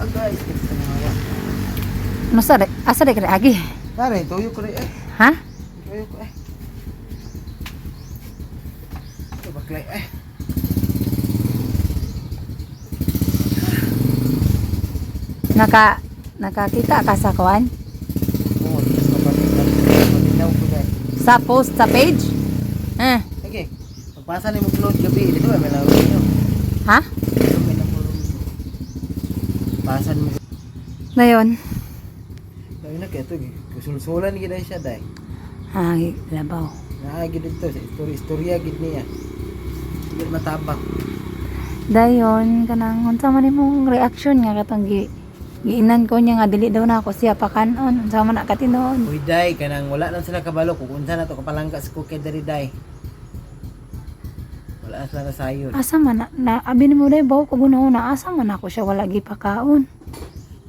guys, kita ngawa. Nusa de, asa de kare agi? Kare, tuyo ko rin Ha? Tuyo ko Ito baklay Nakakita ka sa kuan? Oo, tapos mapatinaw ko guys. Sa post sa page? Okay, pagpasa ni mo upload gabi, dito may lawin nyo. Ha? Dito may napulong. Pasan mo. Ngayon, Lawin na kaya ito, kusulsulan gina siya dahil. ay labaw. Naagid dito, sa istorya gid niya. Hindi matabang. Dayon kanang unsa man imong reaction nga katong giinan ko niya nga dili daw na ako siya pakanon unsa man na katinon. Uy, day, kanang wala lang sila kabalo kung unsa na to kapalangka sa cookie dari day. Wala na sila nasayon. Asa man na abi ni mo day baw ko gunahuna asa man ako siya wala gipakaon.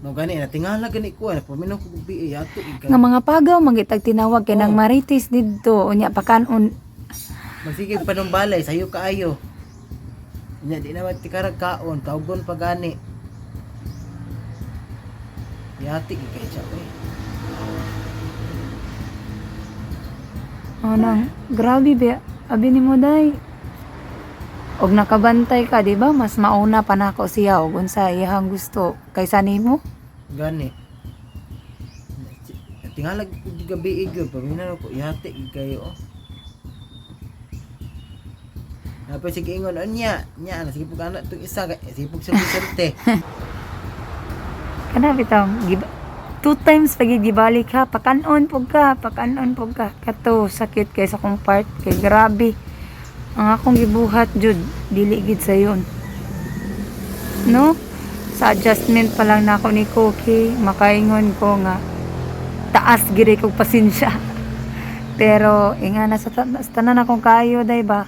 No gani na tingala gani ko na paminaw ko bi ato Nga ika. mga pagaw mangitag tinawag kay nang Oo. marites didto unya pakanon. Magsige panumbalay sayo kaayo. Nya di na tikarag kaon, kaugon pa gani. Yati kay siya eh. Oh nang grabe ba abi ni mo day. Og nakabantay ka di ba mas mauna pa nako siya og unsa iyang gusto kaysa nimo. Gani. Tingala ko di gabi gyud paminaw ko yati kayo. Napay sige ingon nya nasipog anak tong isa kay sipog sa bisente. Kana bitaw two times pag gibalik ha pakanon pug ka kato sakit kay sa kong part kay grabe ang akong gibuhat jud dili gid sayon no sa adjustment pa lang nako ni Cookie makaingon ko nga taas gid kog pasensya pero ingana sa tanan akong kayo day ba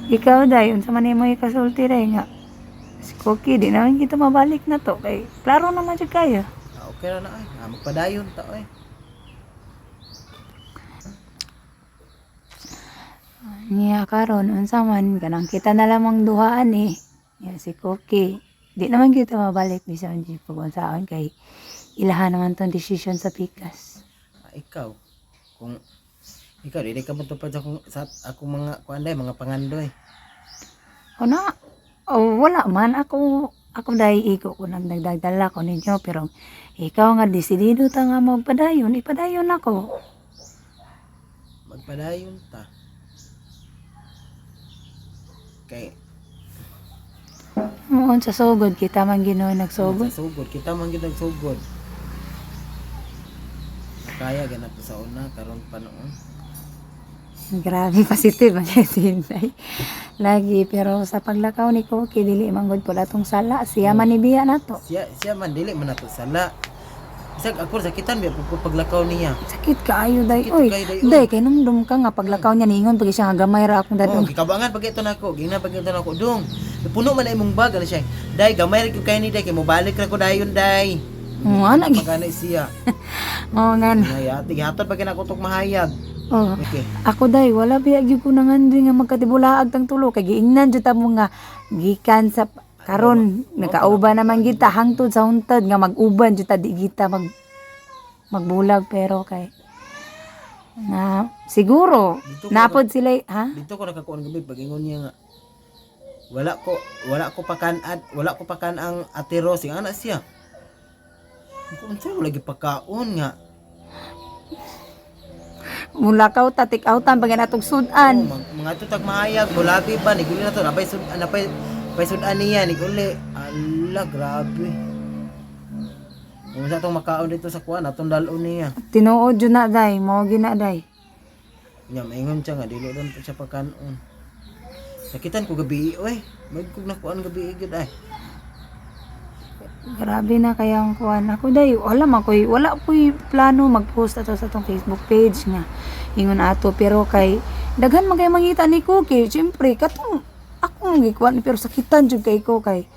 ikaw day unsa man imo ikasulti day nga si Cookie, di naman kita mabalik na to. Kay, klaro naman siya kaya. Okay ra na ay. Magpadayon ta ay. Niya karon unsa man kanang kita na lamang duhaan eh. Ya si Cookie. Di naman kita mabalik bisan di pag unsaon kay ilahan naman tong decision sa pikas. Ikaw kung ikaw dili ka matupad sa akong mga kuanday mga pangandoy. O na, wala man ako dahil iko ko nagdagdala ko ninyo pero ikaw nga desidido ta nga magpadayon ipadayon ako. Magpadayon ta. Kay Noon sa sugod kita man Ginoo nagsugod. sa sugod kita man gid nagsugod. Kaya ganap sa una karon pa noon. Grabe positive man tinday. Lagi pero sa paglakaw ni Cookie dili man gud pud atong sala siya man nibiya nato. Siya man dili man nato sala. Bisag ako sakitan biya pag paglakaw niya. Sakit kaayo day Sakit oy. kaayo, day, oy. Day kay nung dum ka nga paglakaw niya niingon pag siya nga gamay ra akong Oh, dadong. gikabangan pag ito nako, gina pag ito nako dong. Puno man ay mong bag ano siya. Day gamay ra gyud kay ni day kay mobalik ra ko dayon day. Ana gi. Pagana siya. Oh ngan. Ngayati gihatod pag kinakutok mahayag. Oh. Okay. Ako day wala biya gyud ko nangandri nga magkatibulaag tang tulo kay giingnan jud ta mo nga gikan sa karon nagauban naman kita hangtod sa huntad nga mag-uban jud ta di kita magbulag pero kay na siguro Dito ko napod sila ha Dito ko nakakuan gabi pag ingon niya nga wala ko pa kan ang Ate Rose ang anak siya. Kung saan lagi pagkaon nga. mula ka tatik outan pag natog sudan Mga tutag mahayag, bulabi pa, niguli na to, napay sudan niya, niguli. Ala, grabe. Kung sa itong makaon dito sa kuwan, atong dalon niya. tinuod jud na day mao gina day Nya, maingon siya nga, dili doon po siya pagkaon. Nakitan ko gabi, oy. Magkog na kuwan gabi, igid ay. grabe na kaya ang kuan ako day wala ko'y plano mag-post ato sa tong Facebook page nga ingon ato pero kay daghan man kay mangita ni Cookie syempre katong ako gikuan pero sakitan jud kay ko kay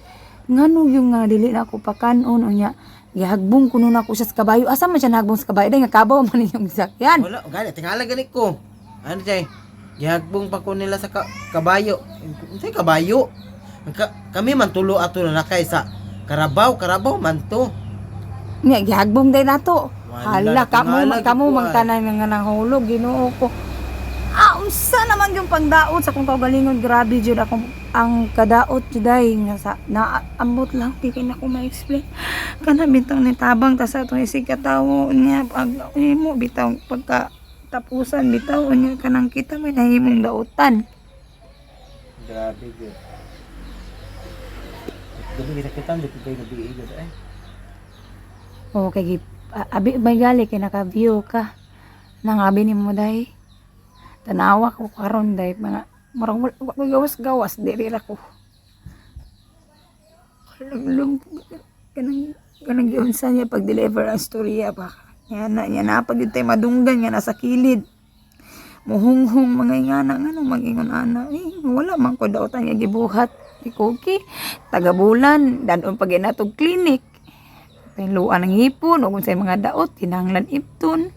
ngano yung nga dili na ako pakanon unya gihagbong kuno na ako siya sa kabayo asa man siya nahagbong sa kabayo day nga kabaw man yung sakyan Wala, gani, tingala ganit ko. Ano siya, gihagbong pa ko nila sa kabayo. Unsay kabayo? Kami man tulo ato na nakay sa Karabaw man to. Nya gihagbong day nato. Wala, Hala kamo tingala, kamo gikuan. magtanan nga nahulog Ginoo ko. Unsa naman yung pagdaot sa kung kaugalingon, grabe jud akong ang kadaot juday nga sa naambot lang di kay nako ma-explain. Kana bitaw ni tabang ta sa atong isigatawo niya pag mo bitaw pagka tapusan bitaw niya kanang kita may nahimong daotan. Grabe gud. Gabi kita kita dito kay gabi gud ay. Okay, abi may gali kay naka-view ka. Nangabi ni mo day. Tanawa ko karon day mga marang gawas-gawas diri ra ko. Lum kanang giunsa niya pag deliver ang storya ba. Yan na pag tay madunggan nga nasa kilid. Muhunghong mga ingana nga nung mag-ingon ana. Wala man ko daotan nga gibuhat. Ikoki taga-bulan dadon pag inatog klinik. Luan ng hipon, o kung sa mga daot, tinanglan ipton.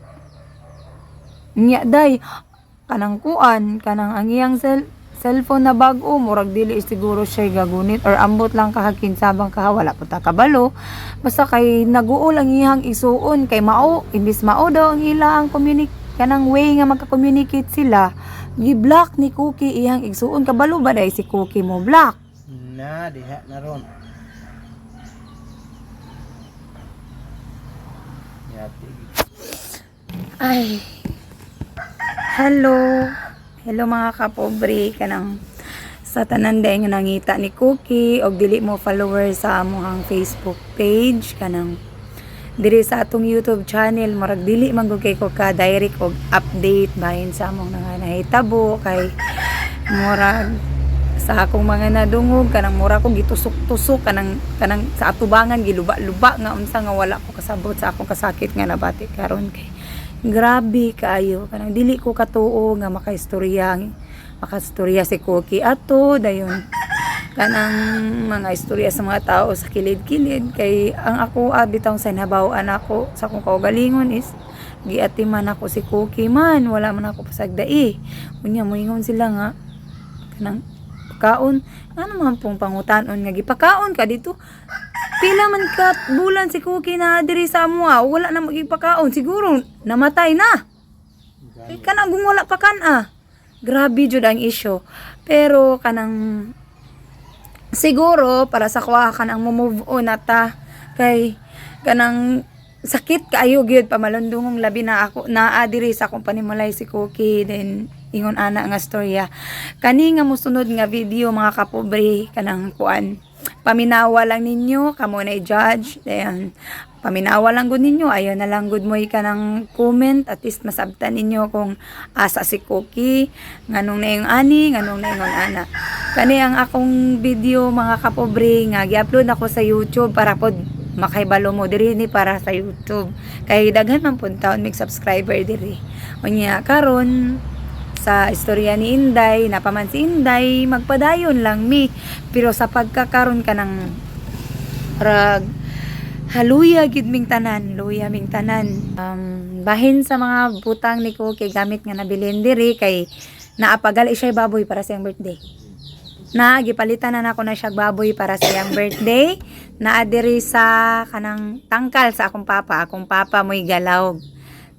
Nya day, kanang kuan, kanang ang iyang cellphone na bago, murag dili siguro siya gagunit, or ambot lang kahakin sabang wala po ta kabalo. Basta kay naguol ang iyang isuon, kay mao, imbis mao daw ang ilang kanang way nga magka-communicate sila, gi-block ni Cookie iyang isuon, kabalo ba day si Cookie mo block? Na, diha na ron. Ay. Hello. Hello mga kapobre kanang sa tanan day nga nangita ni Cookie og dili mo follower sa among Facebook page kanang diri sa atong YouTube channel murag dili man gud kay ko ka direct og update bahin sa among nahitabo kay murag sa akong mga nadungog kanang mura ko gitusok-tusok kanang sa atubangan giluba-luba nga unsa nga wala ko kasabot sa akong kasakit nga nabati karon kay grabe kaayo kanang dili ko katuo nga makaistorya si Cookie ato dayon kanang mga istorya sa mga tao sa kilid-kilid kay ang ako bitaw sa nabaw-an ako sa akong kaugalingon is giatiman ako si Cookie man wala man ako pasagdai unya moingon sila nga kanang kaon ano man pong pangutanon nga gipakaon ka dito pila man ka bulan si Cookie na diri sa amoa wala na magipakaon siguro namatay na kanang kung wala pa kan grabe jud ang issue pero kanang siguro para sa kuha kanang move on ata kay kanang sakit kaayo gyud pamalundungong labi na ako naa diri sa akong panimulay si Cookie then ingon ana nga storya kani nga mosunod nga video mga kapobre kanang kuan paminawa lang ninyo kamo na i-judge then paminawa lang gud ninyo ayo na lang gud mo kanang comment at least masabtan ninyo kung asa si Cookie nganong na yung ani nganong na ingon ana kani ang akong video mga kapobre nga gi-upload ako sa YouTube para pod makaibalo mo diri ni para sa YouTube kay daghan man pud taon mig subscriber diri unya karon sa istorya ni Inday napaman si Inday magpadayon lang mi pero sa pagkakaron ka ng rag haluya gid ming tanan luya ming tanan bahin sa mga butang ni Cookie gamit nga nabilin diri kay naapagali siya baboy para sa iyang birthday na gipalitan na nako na siya baboy para sa iyang birthday na diri sa kanang tangkal sa akong papa mo'y galaw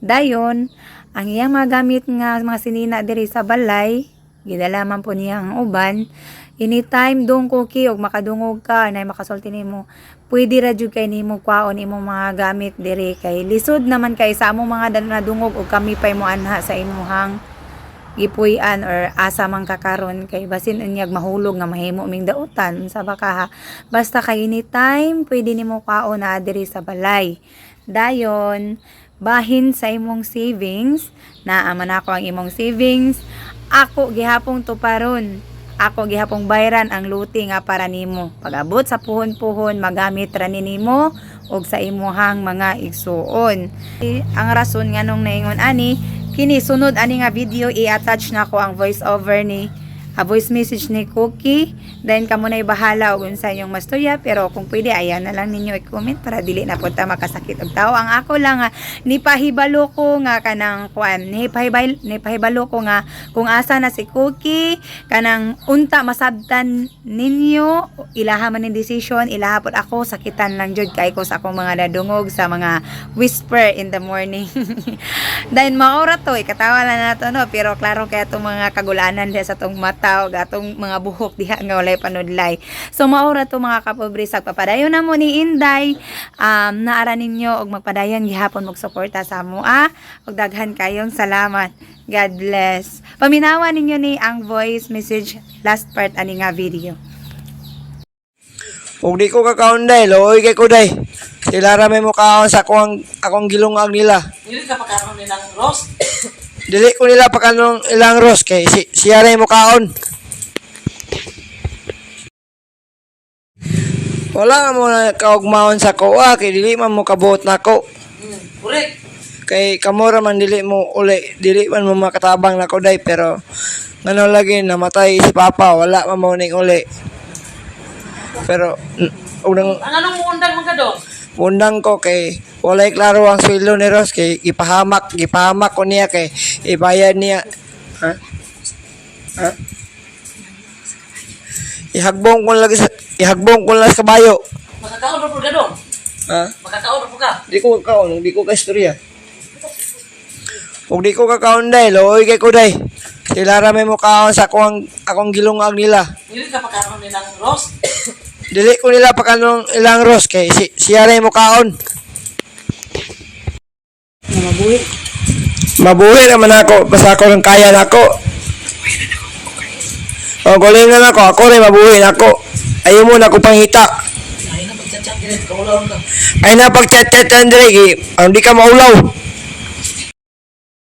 dayon ang iyang mga gamit nga mga sinina diri sa balay gidala man po niya ang uban anytime dong Cookie og makadungog ka na makasulti nimo pwede ra jud kay nimo kwaon imong mga gamit diri kay lisod naman kay sa among mga nadungog og kami pay mo anha sa imuhang gipuy-an or asa man kakaron kay basin unyag mahulog nga mahimo ming dautan sa baka basta kay anytime pwede nimo kwaon na diri sa balay dayon bahin sa imong savings naaman ako ang imong savings ako gihapong tuparon ako gihapong bayran ang luti nga para nimo pag-abot sa puhon-puhon magamit ra nimo og sa imuhang mga igsuon ang rason nganong naingon ani kini sunod ani nga video i-attach na ko ang voice over ni voice message ni Cookie. Then kamo na bahala og unsa inyong mastorya, pero kung pwede ayan na lang ninyo i-comment para dili na punta makasakit og tao. Ang ako lang ni pahibalo ko nga kanang kuan, ni pahibalo ko nga kung asa na si Cookie kanang unta masabtan ninyo, ilaha man ni decision, ilaha pod ako sakitan lang jud kay ko sa akong mga nadungog sa mga whisper in the morning. Then maura to ikatawa lang nato no, pero klaro kaya itong mga kagulanan diha sa tong mata ug atong mga buhok diha nga walay panudlay. So maura to mga kapobre, sa papadayon na mo ni Inday, naara ninyo og magpadayon gihapon mag suporta sa amo ug daghan kayong salamat. God bless. Paminawa ninyo ni ang voice message last part ani nga video. Kung di ko kakaon day, looy kay ko day. Sila rami mo kaon sa akong gilungag nila. Dili ka pagkaroon nilang roast. Dili ko nila pakanong ilang ros kay siya rin mo kaon. Wala nga mo na kaugmaon sa ko kay dili man mo kabuot na ko. Correct. Kay kamora man dili mo uli, dili man mo makatabang na ko day, pero ngano lagi namatay si Papa, wala man mo ning uli. Pero unang Ang anong undang mga do? undang ko kay walay klaro ang sweldo ni Ross kay gipahamak ko niya kay ibayad niya. Ha? Ha? Ihagbong ko lang sa kabayo. Makakaon ra pud ka do. Ha? Makakaon ra pud ka. Di ko kaon, di ko ka istorya. Kung di ko kakaon day, looy kay ko day. Sila rami mo kaon sa akong gilungag nila. Dili ka pagkaroon nilang roast. Dili ko nila pakanong ilang ros kay siya rin mo kaon. Mabuhi naman ako, basta ako ng kaya na ako. O galingan ako rin mabuhi na ako. Ayaw mo na ako pangita. Ay na pagchat-chat dire ka ulaw ka. Ay na pag chat-chat yan dire, hindi ka maulaw.